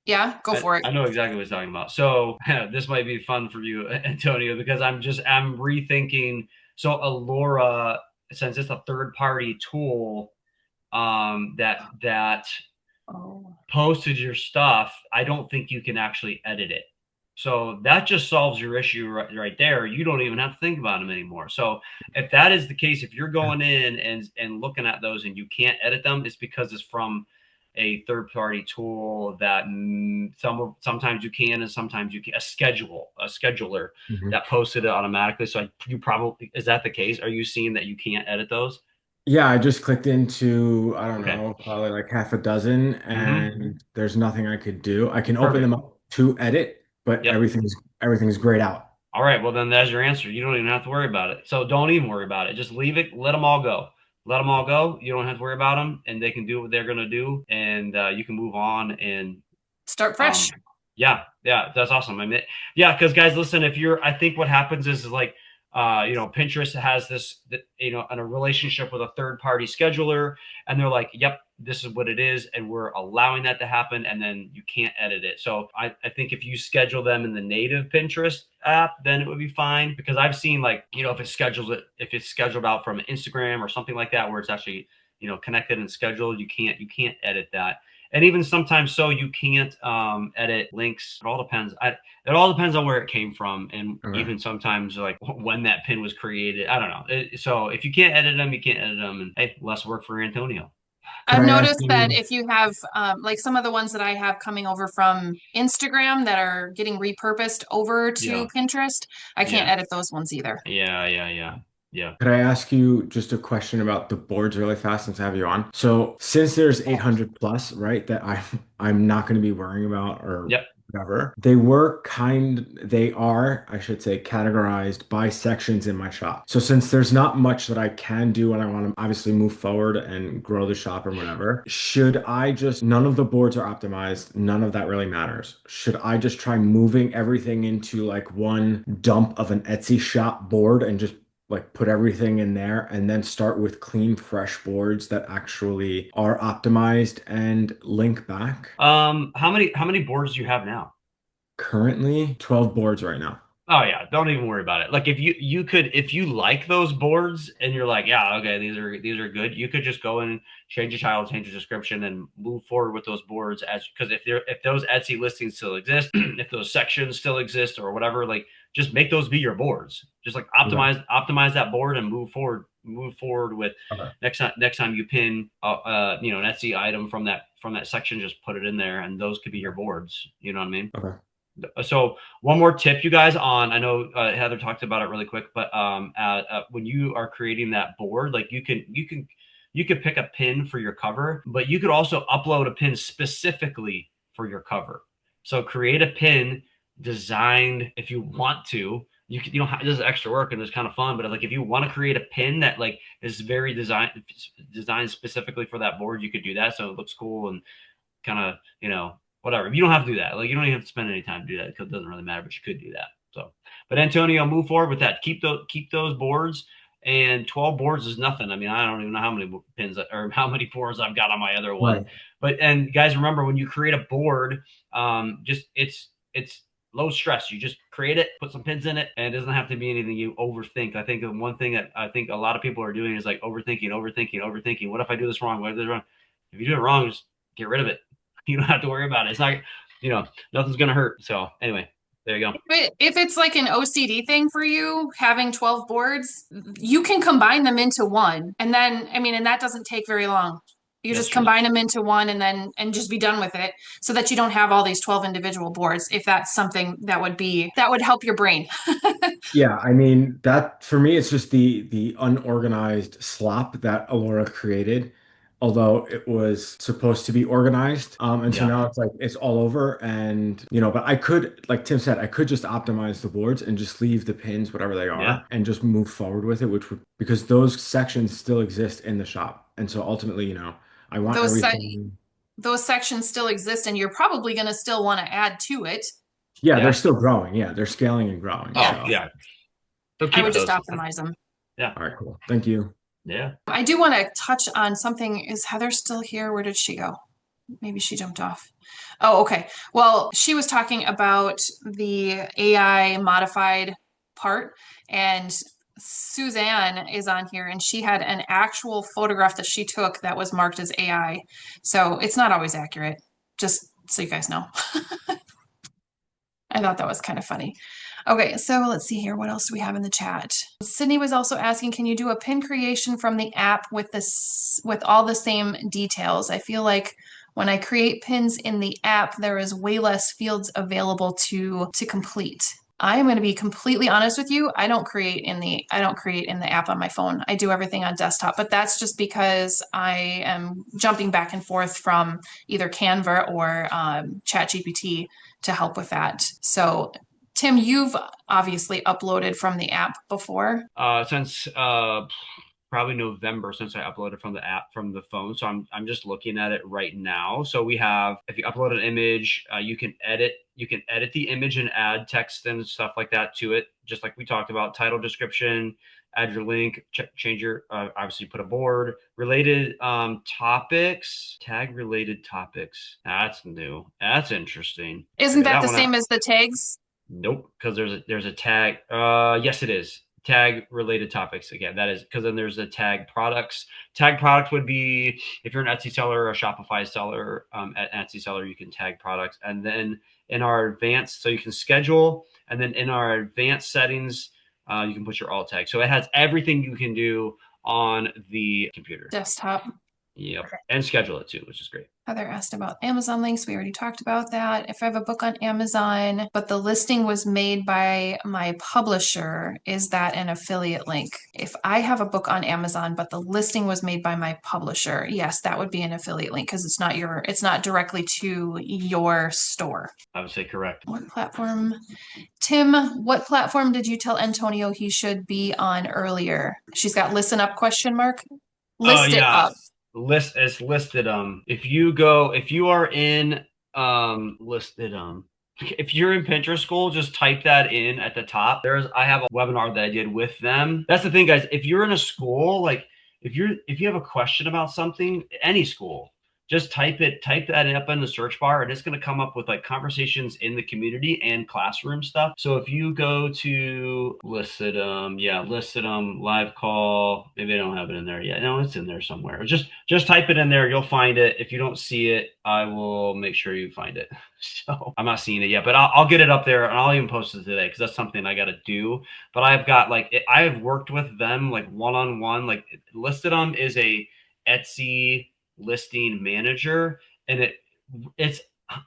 Yeah, go for it. I know exactly what he's talking about. So this might be fun for you, Antonio, because I'm rethinking. So Alora, since it's a third-party tool, that posted your stuff, I don't think you can actually edit it. So that just solves your issue right there. You don't even have to think about them anymore. So if that is the case, if you're going in and looking at those and you can't edit them, it's because it's from a third-party tool that sometimes you can and sometimes you can. A scheduler that posted it automatically. So you probably, is that the case? Are you seeing that you can't edit those? Yeah, I just clicked into, I don't know, probably like half a dozen, and there's nothing I could do. I can open them up to edit, but everything's grayed out. All right, well then that's your answer. You don't even have to worry about it. So don't even worry about it. Just leave it. Let them all go. Let them all go. You don't have to worry about them, and they can do what they're going to do, and you can move on and start fresh. Yeah, that's awesome. I mean, because guys, listen, I think what happens is like, Pinterest has this, a relationship with a third-party scheduler, and they're like, yep, this is what it is, and we're allowing that to happen, and then you can't edit it. So I think if you schedule them in the native Pinterest app, then it would be fine, because I've seen like, if it's scheduled out from Instagram or something like that, where it's actually, connected and scheduled, you can't edit that. And even sometimes you can't edit links. It all depends. It all depends on where it came from, and even sometimes like when that pin was created. I don't know. So if you can't edit them, you can't edit them, and hey, less work for Antonio. I've noticed that if you have like some of the ones that I have coming over from Instagram that are getting repurposed over to Pinterest, I can't edit those ones either. Yeah. Could I ask you just a question about the boards really fast since I have you on? So since there's 800 plus, right, that I'm not going to be worrying about or whatever, they are, I should say, categorized by sections in my shop. So since there's not much that I can do and I want to obviously move forward and grow the shop or whatever, none of the boards are optimized. None of that really matters. Should I just try moving everything into like one dump of an Etsy shop board and just like put everything in there and then start with clean, fresh boards that actually are optimized and link back? How many boards do you have now? Currently 12 boards right now. Oh yeah, don't even worry about it. Like if you like those boards and you're like, yeah, okay, these are good, you could just go and change your title, change your description, and move forward with those boards because if those Etsy listings still exist, if those sections still exist or whatever, like just make those be your boards. Just like optimize that board and move forward with next time you pin an Etsy item from that section, just put it in there and those could be your boards. You know what I mean? Okay. So one more tip, you guys, on, I know Heather talked about it really quick, but when you are creating that board, like you could pick a pin for your cover, but you could also upload a pin specifically for your cover. So create a pin designed, if you want to. You don't have, this is extra work and it's kind of fun, but like if you want to create a pin that like is very designed specifically for that board, you could do that so it looks cool and kind of, whatever. You don't have to do that. Like you don't even have to spend any time to do that because it doesn't really matter, but you could do that. So, but Antonio, move forward with that. Keep those boards, and 12 boards is nothing. I mean, I don't even know how many pins or how many boards I've got on my other one. Right. And guys, remember when you create a board, just it's low stress. You just create it, put some pins in it, and it doesn't have to be anything you overthink. I think the one thing that I think a lot of people are doing is like overthinking. What if I do this wrong? What if I do this wrong? If you do it wrong, just get rid of it. You don't have to worry about it. It's not, nothing's going to hurt. So anyway, there you go. If it's like an OCD thing for you, having 12 boards, you can combine them into one. And then, and that doesn't take very long. You That's just true. combine them into one and just be done with it so that you don't have all these 12 individual boards. If that's something that would help your brain. Yeah, I mean that for me, it's just the unorganized slop that Alora created, although it was supposed to be organized. And so Yeah. now it's like it's all over, and but I could, like Tim said, I could just optimize the boards and just leave the pins whatever they are Yeah. and just move forward with it, because those sections still exist in the shop, and so ultimately, I want everything. Those sections still exist, and you're probably going to still want to add to it. Yeah, Yeah. they're still growing. Yeah, they're scaling and growing. Oh, So. yeah. So I would those. just optimize them. Yeah. All right, cool. Thank you. Yeah. I do want to touch on something. Is Heather still here? Where did she go? Maybe she jumped off. Oh, okay. Well, she was talking about the AI modified part, and Suzanne is on here, and she had an actual photograph that she took that was marked as AI. So it's not always accurate, just so you guys know. I thought that was kind of funny. Okay, so let's see here. What else do we have in the chat? Sydney was also asking, can you do a pin creation from the app with all the same details? I feel like when I create pins in the app, there is way less fields available to complete. I am going to be completely honest with you. I don't create in the app on my phone. I do everything on desktop, but that's just because I am jumping back and forth from either Canva or ChatGPT to help with that. So Tim, you've obviously uploaded from the app before. Since probably November, since I uploaded from the app from the phone. So I'm just looking at it right now. So we have, if you upload an image, you can edit the image and add text and stuff like that to it, just like we talked about. Title, description, add your link, change your obviously put a board, related topics, tag related topics. That's new. That's interesting. Isn't that the same as the tags? Nope, because there's a tag. Yes, it is. Tag related topics. Again, that is because then there's the tag products. Tag product would be if you're an Etsy seller or a Shopify seller. At Etsy seller, you can tag products, and then in our advanced, so you can schedule, and then in our advanced settings, you can put your alt tag. So it has everything you can do on the computer, desktop. Yep, okay. And schedule it too, which is great. Heather asked about Amazon links. We already talked about that. If I have a book on Amazon, but the listing was made by my publisher, is that an affiliate link? If I have a book on Amazon, but the listing was made by my publisher, yes, that would be an affiliate link because it's not directly to your store. I would say correct. What platform? Tim, what platform did you tell Antonio he should be on earlier? She's got listen up ? List it up. It's listed. If you are in listed, if you're in Pinterest school, just type that in at the top. I have a webinar that I did with them. That's the thing, guys. If you're in a school, like if you have a question about something, any school, just type that up in the search bar, and it's going to come up with like conversations in the community and classroom stuff. So if you go to listed live call, maybe I don't have it in there yet. No, it's in there somewhere. Just type it in there. You'll find it. If you don't see it, I will make sure you find it. So I'm not seeing it yet, but I'll get it up there, and I'll even post it today because that's something I got to do. But I've got I've worked with them like one-on-one. Like Listed is a Etsy listing manager, and it's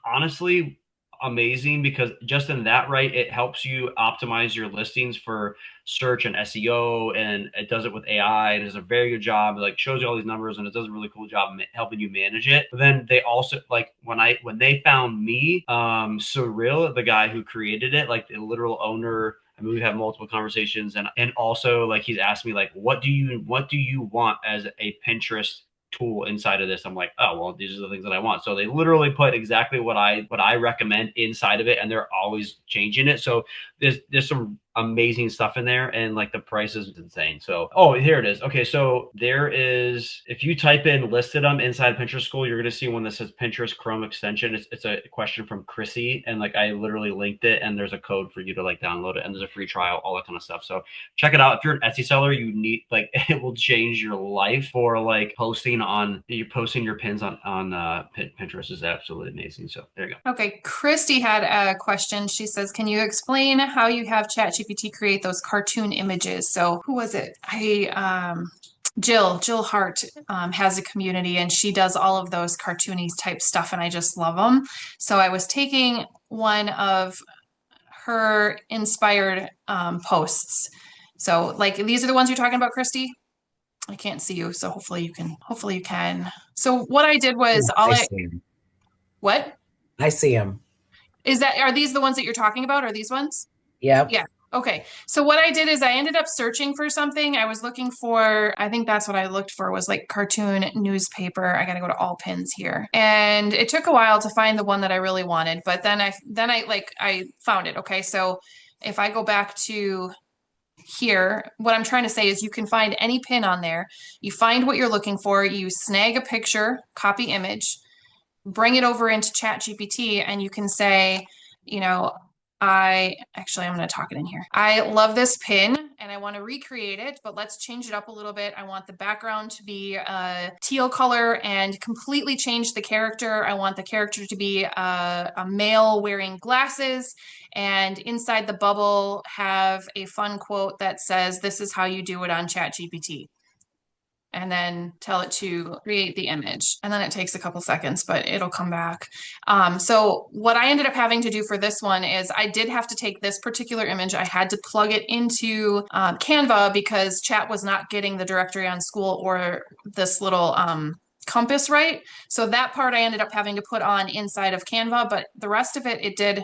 honestly amazing because just in that, right, it helps you optimize your listings for search and SEO, and it does it with AI. It does a very good job. It like shows you all these numbers, and it does a really cool job helping you manage it. But then they also like when they found me, Surreal, the guy who created it, like the literal owner. I mean, we've had multiple conversations, and also like he's asked me like, what do you want as a Pinterest tool inside of this? I'm like, oh well, these are the things that I want. So they literally put exactly what I recommend inside of it, and they're always changing it. So there's some amazing stuff in there, and like the price is insane. So here it is. Okay, so there is, if you type in listed them inside Pinterest School, you're gonna see one that says Pinterest Chrome extension. It's a question from Chrissy, and like I literally linked it, and there's a code for you to like download it, and there's a free trial, all that kind of stuff. So check it out. If you're an Etsy seller, you need like it will change your life for like posting your pins on Pinterest is absolutely amazing. So there you go. Okay, Christy had a question. She says, can you explain how you have ChatGPT create those cartoon images? So who was it? Jill Hart has a community, and she does all of those cartoony type stuff, and I just love them. So I was taking one of her inspired posts. So like these are the ones you're talking about, Christy? I can't see you, so hopefully you can. So what I did was see him. What? I see him. Are these the ones that you're talking about? Are these ones? Yep. Yeah. Okay. So what I did is I ended up searching for something. I was looking for, I think that's what I looked for, was like cartoon newspaper. I got to go to all pins here. And it took a while to find the one that I really wanted, but then I found it. Okay. So if I go back to here, what I'm trying to say is you can find any pin on there. You find what you're looking for, you snag a picture, copy image, bring it over into ChatGPT, and you can say, I'm going to talk it in here. I love this pin and I want to recreate it, but let's change it up a little bit. I want the background to be a teal color and completely change the character. I want the character to be a male wearing glasses, and inside the bubble have a fun quote that says, "This is how you do it on ChatGPT." And then tell it to create the image. And then it takes a couple seconds, but it'll come back. So what I ended up having to do for this one is I did have to take this particular image. I had to plug it into Canva because Chat was not getting the directory on school or this little compass right. So that part I ended up having to put on inside of Canva, but the rest of it did.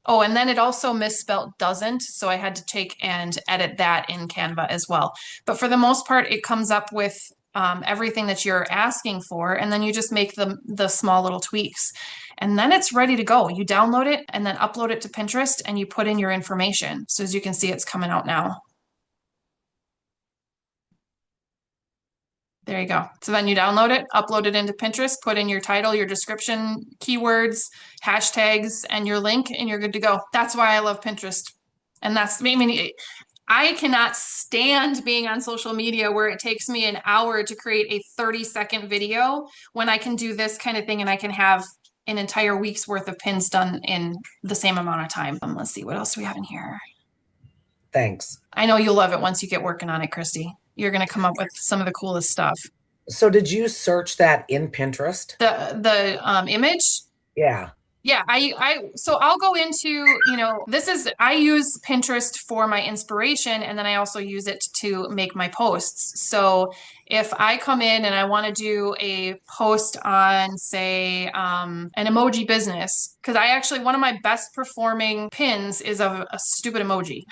Oh, and then it also misspelled doesn't. So I had to take and edit that in Canva as well. But for the most part, it comes up with everything that you're asking for. And then you just make the small little tweaks. And then it's ready to go. You download it and then upload it to Pinterest and you put in your information. So as you can see, it's coming out now. There you go. So then you download it, upload it into Pinterest, put in your title, your description, keywords, hashtags, and your link, and you're good to go. That's why I love Pinterest. And I cannot stand being on social media where it takes me an hour to create a 30-second video when I can do this kind of thing and I can have an entire week's worth of pins done in the same amount of time. Let's see, what else do we have in here? Thanks. I know you'll love it once you get working on it, Christy. You're going to come up with some of the coolest stuff. So did you search that in Pinterest? The image? Yeah. Yeah, so I'll go into, I use Pinterest for my inspiration, and then I also use it to make my posts. So if I come in and I want to do a post on, say, an emoji business, because one of my best performing pins is a stupid emoji.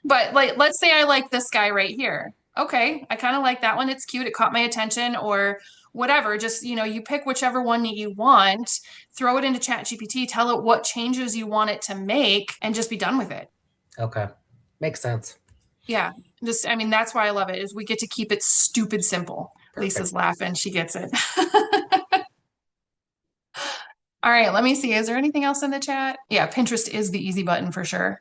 But let's say I like this guy right here. Okay, I kind of like that one. It's cute. It caught my attention, or whatever. Just, you pick whichever one that you want, throw it into ChatGPT, tell it what changes you want it to make, and just be done with it. Okay. Makes sense. Yeah. That's why I love it, is we get to keep it stupid simple. Perfect. Lisa's laughing. She gets it. All right, let me see. Is there anything else in the chat? Yeah, Pinterest is the easy button for sure.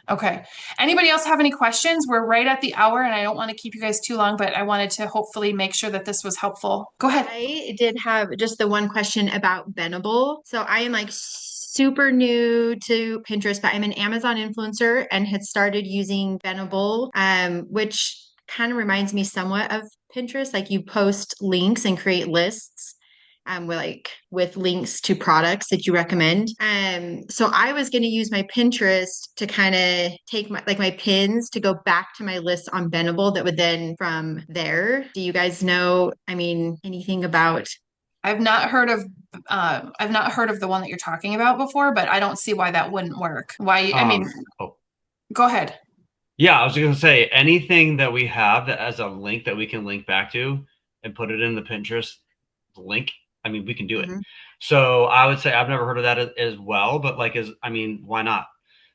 Okay. Anybody else have any questions? We're right at the hour and I don't want to keep you guys too long, but I wanted to hopefully make sure that this was helpful. Go ahead. I did have just the one question about Bendable. So I am super new to Pinterest, but I'm an Amazon influencer and had started using Bendable, which kind of reminds me somewhat of Pinterest. Like you post links and create lists. with links to products that you recommend. So I was going to use my Pinterest to kind of take my pins to go back to my list on Bendable that would then from there. Do you guys know, anything about? I've not heard of the one that you're talking about before, but I don't see why that wouldn't work. Why, oh, go ahead. yeah, I was going to say anything that we have that as a link that we can link back to and put it in the Pinterest link. We can do it. Mhm. So I would say I've never heard of that as well, but why not?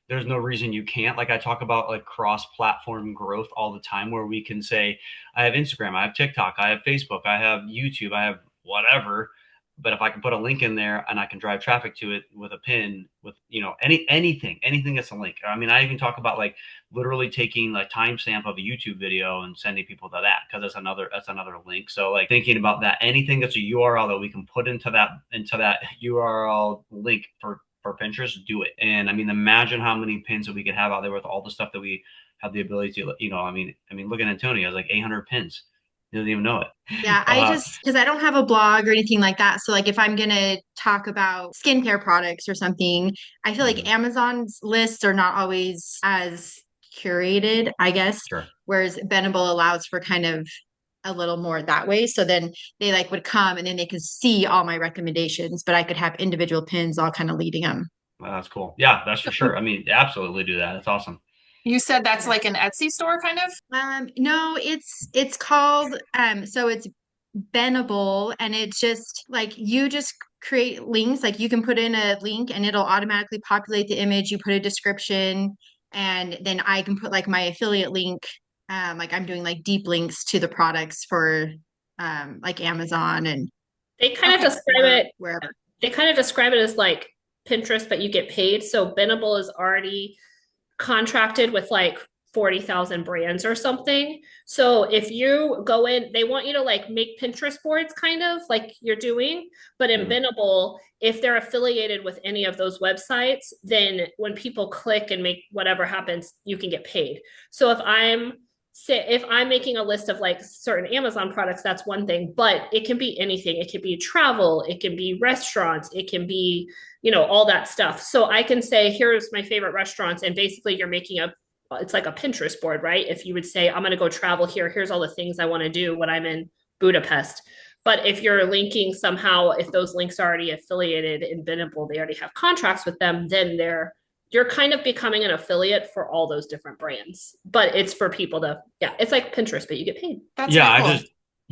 There's no reason you can't. Like I talk about like cross-platform growth all the time where we can say, I have Instagram, I have TikTok, I have Facebook, I have YouTube, I have whatever. But if I can put a link in there and I can drive traffic to it with a pin, with anything that's a link. I even talk about like literally taking like timestamp of a YouTube video and sending people to that because that's another link. So like thinking about that, anything that's a URL that we can put into that URL link for Pinterest, do it. And imagine how many pins that we could have out there with all the stuff that we have the ability to, look at Antonio, has like 800 pins. He doesn't even know it. Yeah, because I don't have a blog or anything like that. So like if I'm gonna talk about skincare products or something, I feel like Amazon's lists are not always as curated, I guess. Sure. Whereas Bendable allows for kind of a little more that way. So then they like would come and then they could see all my recommendations, but I could have individual pins all kind of leading them. Well, that's cool. Yeah, that's for sure. Absolutely do that. That's awesome. You said that's like an Etsy store kind of? No, it's called so it's Bendable, and it's just like you just create links. Like you can put in a link and it'll automatically populate the image. You put a description, and then I can put like my affiliate link. Like I'm doing like deep links to the products for like Amazon and They kind of describe it wherever. They kind of describe it as like Pinterest, but you get paid. So Bendable is already contracted with like 40,000 brands or something. So if you go in, they want you to like make Pinterest boards kind of like you're doing, but in Bendable, if they're affiliated with any of those websites, then when people click and make whatever happens, you can get paid. So if I'm making a list of like certain Amazon products, that's one thing, but it can be anything. It could be travel, it can be restaurants, it can be, all that stuff. So I can say, here's my favorite restaurants. And basically you're making it's like a Pinterest board, right? If you would say, I'm going to go travel here, here's all the things I want to do when I'm in Budapest. But if you're linking somehow, if those links are already affiliated in Bendable, they already have contracts with them, then you're kind of becoming an affiliate for all those different brands. But it's for people it's like Pinterest, but you get paid. That's really cool.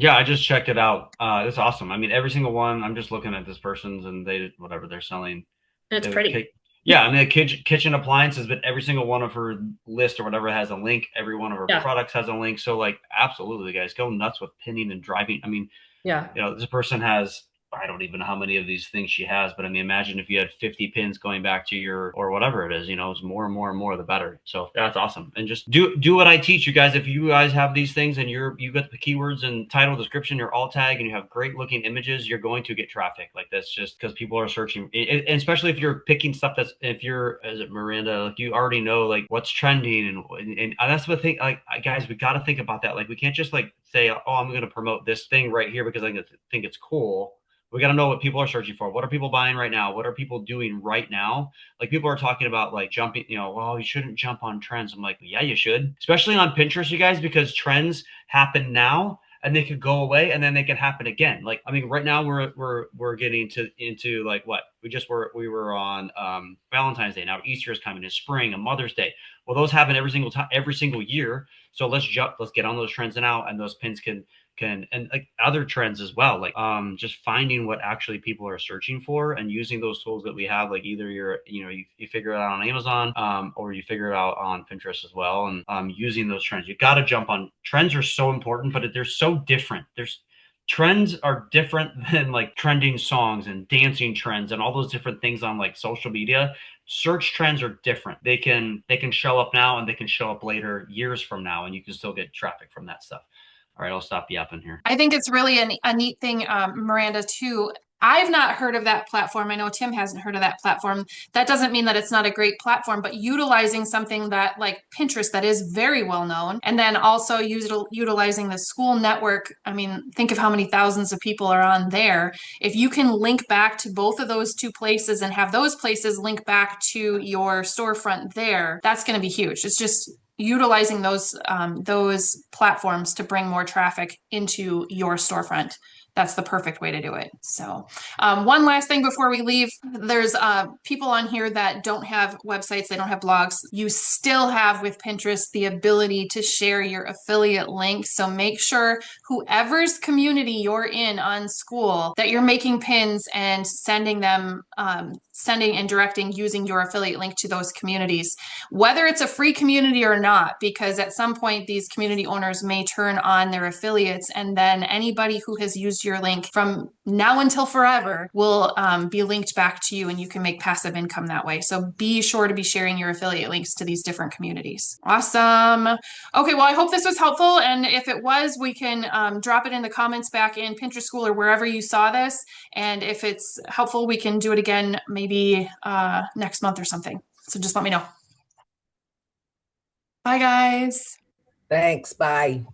I just checked it out. It's awesome. Every single one, I'm just looking at this person's and whatever they're selling. And it's pretty. The kitchen appliances, but every single one of her list or whatever has a link. Every one of her products has a link. So like, absolutely, guys, go nuts with pinning and driving. This person has, I don't even know how many of these things she has, but imagine if you had 50 pins going back to or whatever it is, it's more and more and more, the better. So that's awesome. And just do what I teach you guys. If you guys have these things and you got the keywords and title, description, your alt tag, and you have great looking images, you're going to get traffic. Like that's just because people are searching, and especially if you're picking stuff as it Miranda, like you already know like what's trending and that's the thing. Like guys, we got to think about that. Like we can't just like say, oh, I'm going to promote this thing right here because I think it's cool. We got to know what people are searching for. What are people buying right now? What are people doing right now? Like people are talking about like jumping, well, you shouldn't jump on trends. I'm like, yeah, you should, especially on Pinterest, you guys, because trends happen now and they could go away and then they can happen again. Like, right now we're getting into like what we were on Valentine's Day. Now Easter is coming in spring and Mother's Day. Well, those happen every single year. So let's get on those trends now, and those pins can and like other trends as well, like just finding what actually people are searching for and using those tools that we have. Like either you figure it out on Amazon or you figure it out on Pinterest as well, and using those trends. You got to jump on trends. Are so important, but they're so different. Trends are different than like trending songs and dancing trends and all those different things on like social media. Search trends are different. They can show up now and they can show up later, years from now, and you can still get traffic from that stuff. All right, I'll stop yapping here. I think it's really a neat thing, Miranda, too. I've not heard of that platform. I know Tim hasn't heard of that platform. That doesn't mean that it's not a great platform, but utilizing something that like Pinterest that is very well known, and then also utilizing the school network. I mean, think of how many thousands of people are on there. If you can link back to both of those two places and have those places link back to your storefront there, that's going to be huge. It's just utilizing those platforms to bring more traffic into your storefront. That's the perfect way to do it. So one last thing before we leave, there's people on here that don't have websites, they don't have blogs. You still have with Pinterest the ability to share your affiliate link. So make sure whoever's community you're in on school that you're making pins and sending them, sending and directing using your affiliate link to those communities, whether it's a free community or not, because at some point these community owners may turn on their affiliates, and then anybody who has used your link from now until forever will be linked back to you, and you can make passive income that way. So be sure to be sharing your affiliate links to these different communities. Awesome. Okay, well, I hope this was helpful, and if it was, we can drop it in the comments back in Pinterest School or wherever you saw this, and if it's helpful, we can do it again maybe next month or something. So just let me know. Bye, guys. Thanks. Bye.